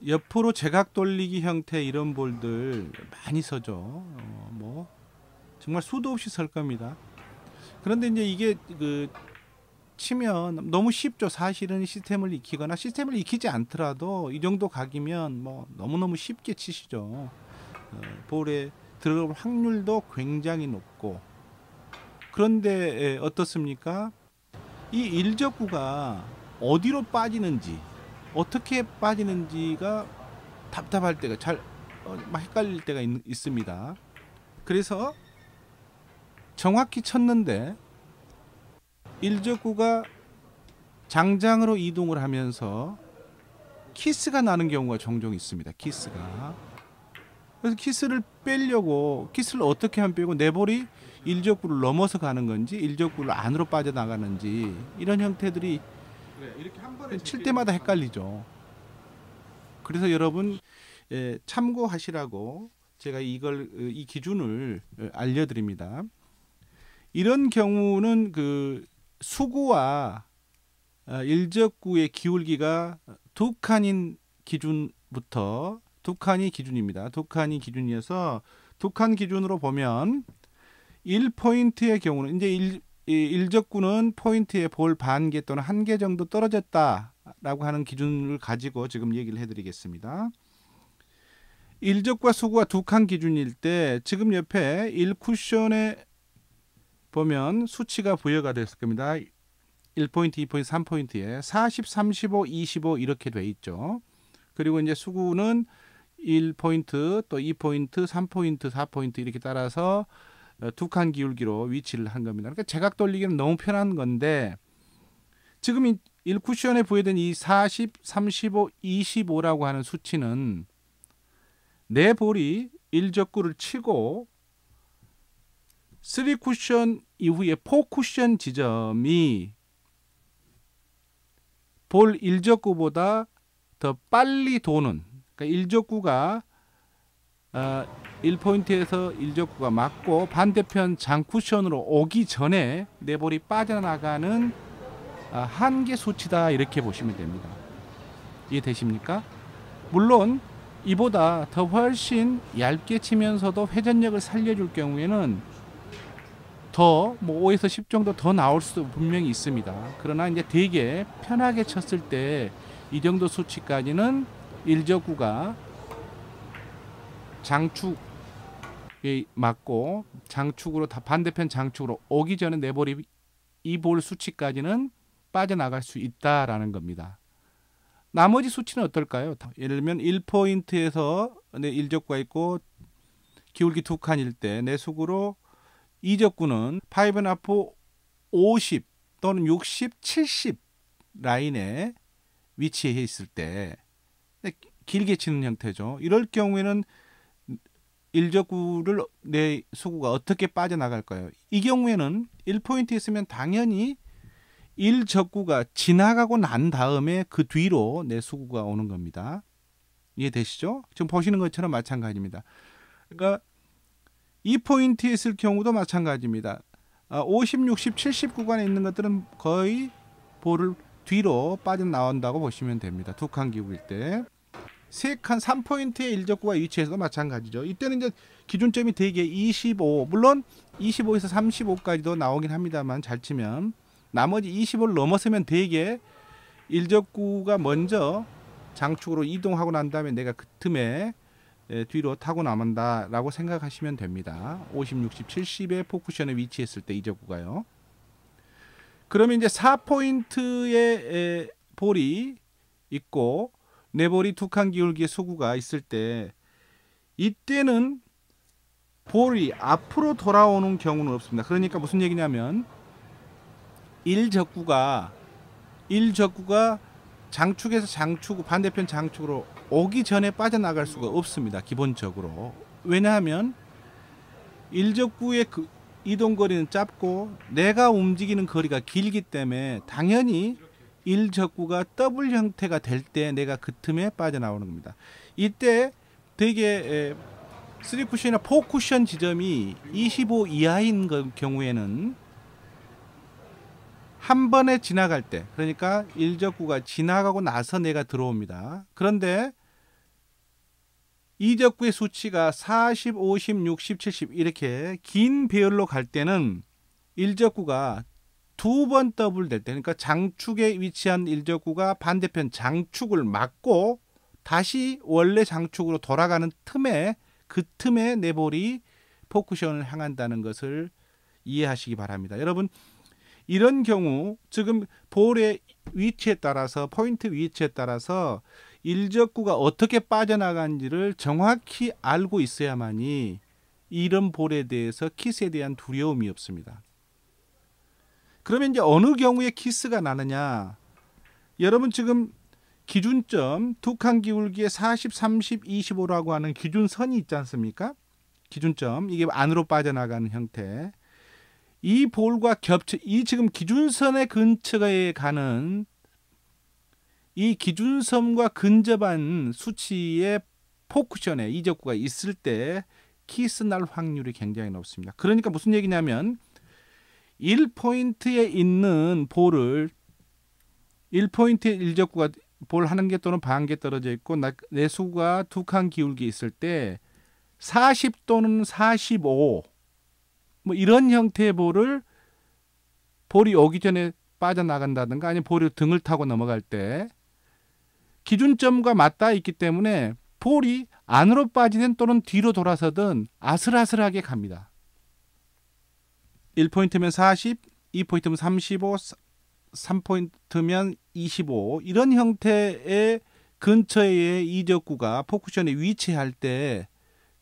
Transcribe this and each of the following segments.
옆으로 제각 돌리기 형태 이런 볼들 많이 서죠. 뭐 정말 수도 없이 설 겁니다. 그런데 이제 이게 치면 너무 쉽죠. 사실은 시스템을 익히거나 시스템을 익히지 않더라도 이 정도 각이면 뭐 너무너무 쉽게 치시죠. 볼에 들어갈 확률도 굉장히 높고. 그런데 어떻습니까? 이 일적구가 어디로 빠지는지 어떻게 빠지는지가 답답할 때가 막 헷갈릴 때가 있습니다. 그래서 정확히 쳤는데 일적구가 장장으로 이동을 하면서 키스가 나는 경우가 종종 있습니다. 키스가. 그래서 키스를 빼려고 키스를 어떻게 하면 빼고 내 볼이 일적구를 넘어서 가는 건지 일적구를 안으로 빠져나가는지 이런 형태들이 이렇게 한 번에 칠 때마다 헷갈리죠. 그래서 여러분 참고하시라고 제가 이 기준을 알려드립니다. 이런 경우는 수구와 일적구의 기울기가 두 칸인 기준부터 두 칸이 기준입니다. 두 칸이 기준이어서 두 칸 기준으로 보면 1포인트의 경우는 이제 일적구는 포인트에 볼 반 개 또는 한 개 정도 떨어졌다라고 하는 기준을 가지고 지금 얘기를 해드리겠습니다. 일적과 수구가 두 칸 기준일 때 지금 옆에 1쿠션에 보면 수치가 부여가 됐을 겁니다. 1포인트, 2포인트, 3포인트에 40, 35, 25 이렇게 돼 있죠. 그리고 이제 수구는 1포인트, 또 2포인트, 3포인트, 4포인트 이렇게 따라서 두 칸 기울기로 위치를 한 겁니다. 그러니까 제각 돌리기는 너무 편한 건데 지금 1쿠션에 부여된 이 40, 35, 25라고 하는 수치는 내 볼이 1적구를 치고 3쿠션 이후에 4쿠션 지점이 볼 1적구보다 더 빨리 도는, 그러니까 1적구가 1포인트에서 1적구가 맞고 반대편 장쿠션으로 오기 전에 내 볼이 빠져나가는 한계 수치다 이렇게 보시면 됩니다. 이해되십니까? 물론 이보다 더 훨씬 얇게 치면서도 회전력을 살려줄 경우에는 더 5에서 10 정도 더 나올 수도 분명히 있습니다. 그러나 이제 되게 편하게 쳤을 때 이 정도 수치까지는 일적구가 장축에 맞고 장축으로 반대편 장축으로 오기 전에 내 볼이 이 볼 수치까지는 빠져나갈 수 있다라는 겁니다. 나머지 수치는 어떨까요? 예를 들면 1포인트에서 내 일적구가 있고 기울기 두 칸일 때 내 수구로 이적구는 5.5 50 또는 60, 70 라인에 위치해 있을 때 길게 치는 형태죠. 이럴 경우에는 일적구를 내 수구가 어떻게 빠져나갈까요? 이 경우에는 1포인트에 있으면 당연히 일적구가 지나가고 난 다음에 그 뒤로 내 수구가 오는 겁니다. 이해되시죠? 지금 보시는 것처럼 마찬가지입니다. 그러니까 2포인트에 있을 경우도 마찬가지입니다. 50, 60, 70 구간에 있는 것들은 거의 볼을 뒤로 빠져나온다고 보시면 됩니다. 두 칸 기울일 때. 세 칸 3포인트의 일적구가 위치해서도 마찬가지죠. 이때는 이제 기준점이 대개 25, 물론 25에서 35까지도 나오긴 합니다만 잘 치면 나머지 25를 넘어서면 대개 일적구가 먼저 장축으로 이동하고 난 다음에 내가 그 틈에 뒤로 타고 나간다 라고 생각하시면 됩니다. 50, 60, 70의 포쿠션에 위치했을 때 이적구가요. 그러면 이제 4포인트의 볼이 있고 내 볼이 두 칸 기울기의 수구가 있을 때 이때는 볼이 앞으로 돌아오는 경우는 없습니다. 그러니까 무슨 얘기냐면 1적구가 장축에서 장축 반대편 장축으로 오기 전에 빠져나갈 수가 없습니다. 기본적으로. 왜냐하면 일적구의 이동거리는 짧고 내가 움직이는 거리가 길기 때문에 당연히 일적구가 더블 형태가 될 때 내가 그 틈에 빠져나오는 겁니다. 이때 되게 3쿠션이나 4쿠션 지점이 25 이하인 경우에는 한 번에 지나갈 때, 그러니까 일적구가 지나가고 나서 내가 들어옵니다. 그런데 이적구의 수치가 40, 50, 60, 70 이렇게 긴 배열로 갈 때는 일적구가 두 번 더블 될 때, 그러니까 장축에 위치한 일적구가 반대편 장축을 막고 다시 원래 장축으로 돌아가는 틈에, 그 틈에 내 볼이 포쿠션을 향한다는 것을 이해하시기 바랍니다. 여러분, 이런 경우 지금 볼의 위치에 따라서, 포인트 위치에 따라서 일적구가 어떻게 빠져나간지를 정확히 알고 있어야만이 이런 볼에 대해서 키스에 대한 두려움이 없습니다. 그러면 이제 어느 경우에 키스가 나느냐? 여러분, 지금 기준점 두 칸 기울기에 40, 30, 25라고 하는 기준선이 있지 않습니까? 기준점, 이게 안으로 빠져나가는 형태. 이 볼과 겹쳐, 이 지금 기준선의 근처에 가는 이 기준선과 근접한 수치의 포쿠션에 이적구가 있을 때 키스 날 확률이 굉장히 높습니다. 그러니까 무슨 얘기냐면 1포인트에 있는 볼을 1포인트에 일적구가 볼 한 개 또는 반 개 떨어져 있고 내수가 두 칸 기울기 있을 때 40 또는 45 뭐 이런 형태의 볼을 볼이 오기 전에 빠져나간다든가 아니면 볼이 등을 타고 넘어갈 때 기준점과 맞닿아 있기 때문에 볼이 안으로 빠지든 또는 뒤로 돌아서든 아슬아슬하게 갑니다. 1포인트면 40, 2포인트면 35, 3포인트면 25 이런 형태의 근처에 이적구가 포쿠션에 위치할 때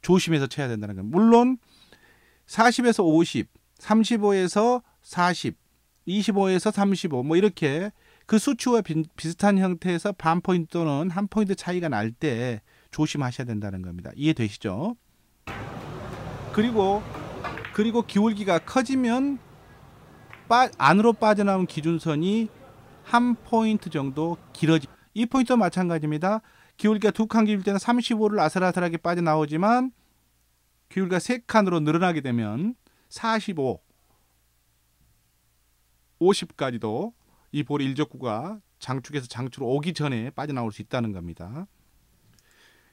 조심해서 쳐야 된다는 겁니다. 물론 40에서 50, 35에서 40, 25에서 35 뭐 이렇게 그 수치와 비슷한 형태에서 반 포인트 또는 한 포인트 차이가 날 때 조심하셔야 된다는 겁니다. 이해되시죠? 그리고 기울기가 커지면 안으로 빠져나온 기준선이 한 포인트 정도 길어지. 이 포인트도 마찬가지입니다. 기울기가 두 칸 기울 때는 35를 아슬아슬하게 빠져나오지만 기울기가 세 칸으로 늘어나게 되면 45, 50까지도 이 볼의 일적구가 장축에서 장축으로 오기 전에 빠져나올 수 있다는 겁니다.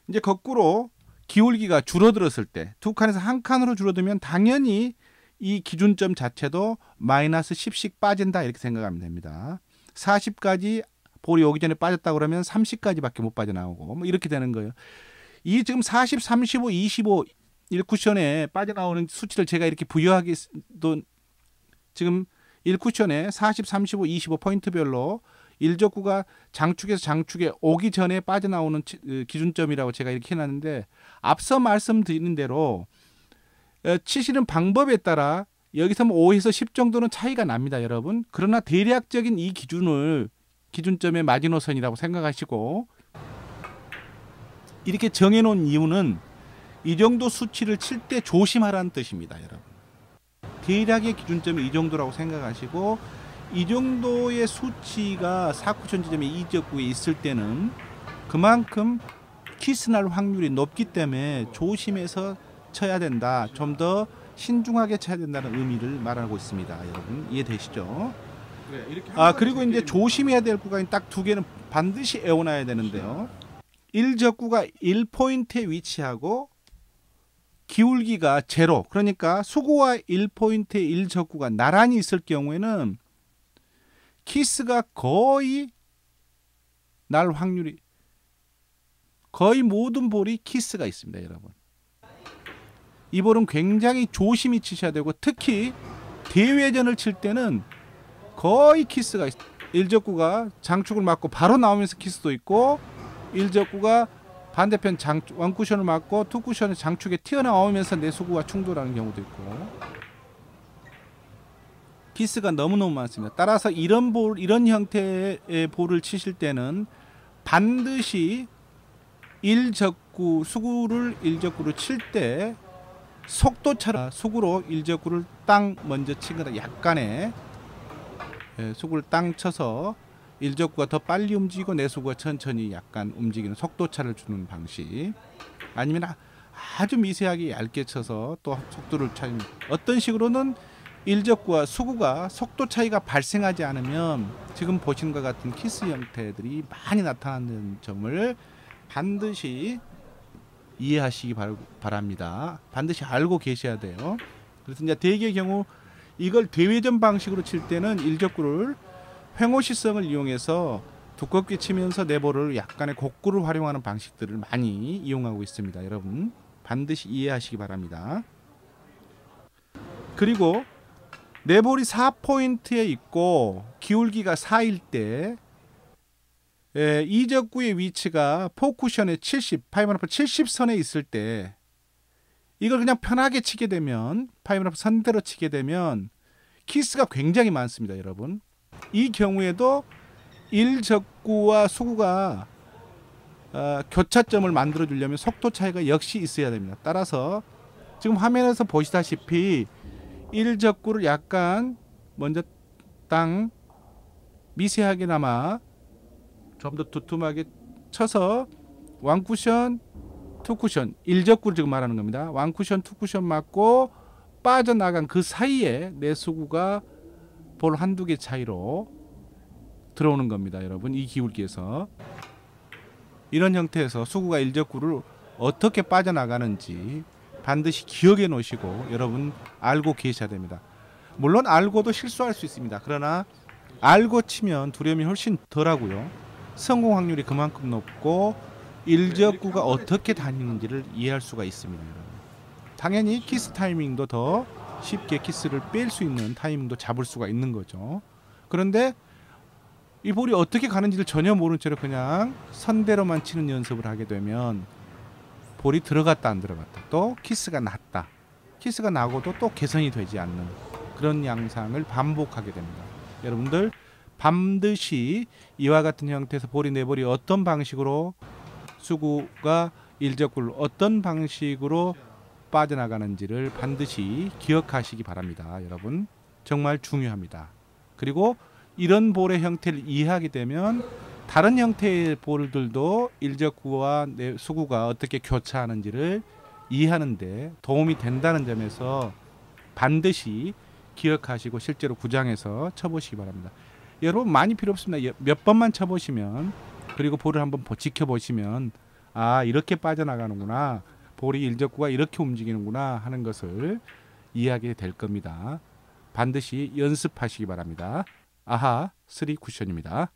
이제 거꾸로 기울기가 줄어들었을 때 두 칸에서 한 칸으로 줄어들면 당연히 이 기준점 자체도 마이너스 10씩 빠진다 이렇게 생각하면 됩니다. 40까지 볼이 오기 전에 빠졌다 그러면 30까지밖에 못 빠져나오고 뭐 이렇게 되는 거예요. 이 지금 40, 35, 25 1쿠션에 빠져나오는 수치를 제가 이렇게 부여하기도 지금 1쿠션에 40, 35, 25 포인트별로 일적구가 장축에서 장축에 오기 전에 빠져나오는 기준점이라고 제가 이렇게 해놨는데 앞서 말씀드린 대로 치시는 방법에 따라 여기서 5에서 10 정도는 차이가 납니다, 여러분. 그러나 대략적인 이 기준을 기준점의 마지노선이라고 생각하시고 이렇게 정해놓은 이유는 이 정도 수치를 칠 때 조심하라는 뜻입니다, 여러분. 대략의 기준점이 이 정도라고 생각하시고 이 정도의 수치가 4쿠션 지점의 이적구에 있을 때는 그만큼 키스날 확률이 높기 때문에 조심해서 쳐야 된다. 좀 더 신중하게 쳐야 된다는 의미를 말하고 있습니다. 여러분 이해되시죠? 그리고 이제 조심해야 될 구간이 딱 두 개는 반드시 외워놔야 되는데요. 일적구가 1포인트에 위치하고 기울기가 제로, 그러니까 수구와 1포인트의 일적구가 나란히 있을 경우에는 키스가 거의 날 확률이 거의 모든 볼이 키스가 있습니다, 여러분. 이 볼은 굉장히 조심히 치셔야 되고 특히 대회전을 칠 때는 거의 키스가 있습니다. 일적구가 장축을 맞고 바로 나오면서 키스도 있고 일적구가 반대편 원쿠션을 맞고 투쿠션의 장축에 튀어나오면서 내수구와 충돌하는 경우도 있고 키스가 너무너무 많습니다. 따라서 이런 형태의 볼을 치실 때는 반드시 수구를 일적구를 칠 때 속도차를 수구로 일적구를 땅 먼저 치거나 약간의 수구를 땅 쳐서 일적구가 더 빨리 움직이고 내수구가 천천히 약간 움직이는 속도차를 주는 방식, 아니면 아주 미세하게 얇게 쳐서 또 속도를 차는 어떤 식으로는 일적구와 수구가 속도 차이가 발생하지 않으면 지금 보시는 것 같은 키스 형태들이 많이 나타나는 점을 반드시 이해하시기 바랍니다. 반드시 알고 계셔야 돼요. 그래서 이제 대개의 경우 이걸 대회전 방식으로 칠 때는 일적구를 횡호시성을 이용해서 두껍게 치면서 네볼을 약간의 곡구를 활용하는 방식들을 많이 이용하고 있습니다. 여러분 반드시 이해하시기 바랍니다. 그리고 네볼이 4포인트에 있고 기울기가 4일 때 이적구의 위치가 포쿠션의 70, 파이브러프 70선에 있을 때 이걸 그냥 편하게 치게 되면 파이브러프 선대로 치게 되면 키스가 굉장히 많습니다. 여러분 이 경우에도 일적구와 수구가 교차점을 만들어 주려면 속도 차이가 역시 있어야 됩니다. 따라서 지금 화면에서 보시다시피 일적구를 약간 먼저 땅 미세하게나마 좀 더 두툼하게 쳐서 원쿠션, 투쿠션, 일적구를 지금 말하는 겁니다. 원쿠션, 투쿠션 맞고 빠져나간 그 사이에 내 수구가 볼 한두 개 차이로 들어오는 겁니다. 여러분 이 기울기에서 이런 형태에서 수구가 일적구를 어떻게 빠져나가는지 반드시 기억해 놓으시고 여러분 알고 계셔야 됩니다. 물론 알고도 실수할 수 있습니다. 그러나 알고 치면 두려움이 훨씬 덜하고요. 성공 확률이 그만큼 높고 일적구가 어떻게 다니는지를 이해할 수가 있습니다. 여러분. 당연히 키스 타이밍도 더 쉽게 키스를 뺄 수 있는 타이밍도 잡을 수가 있는 거죠. 그런데 이 볼이 어떻게 가는지를 전혀 모른 채로 그냥 선대로만 치는 연습을 하게 되면 볼이 들어갔다 안 들어갔다 또 키스가 났다 키스가 나고도 또 개선이 되지 않는 그런 양상을 반복하게 됩니다. 여러분들 반드시 이와 같은 형태에서 볼이 내 볼이 어떤 방식으로 수구가 일적구를 어떤 방식으로 빠져나가는지를 반드시 기억하시기 바랍니다. 여러분 정말 중요합니다. 그리고 이런 볼의 형태를 이해하게 되면 다른 형태의 볼들도 일적구와 수구가 어떻게 교차하는지를 이해하는 데 도움이 된다는 점에서 반드시 기억하시고 실제로 구장에서 쳐보시기 바랍니다. 여러분 많이 필요 없습니다. 몇 번만 쳐보시면 그리고 볼을 한번 지켜보시면 아 이렇게 빠져나가는구나 볼이 일적구가 이렇게 움직이는구나 하는 것을 이해하게 될 겁니다. 반드시 연습하시기 바랍니다. 아하 3 쿠션입니다.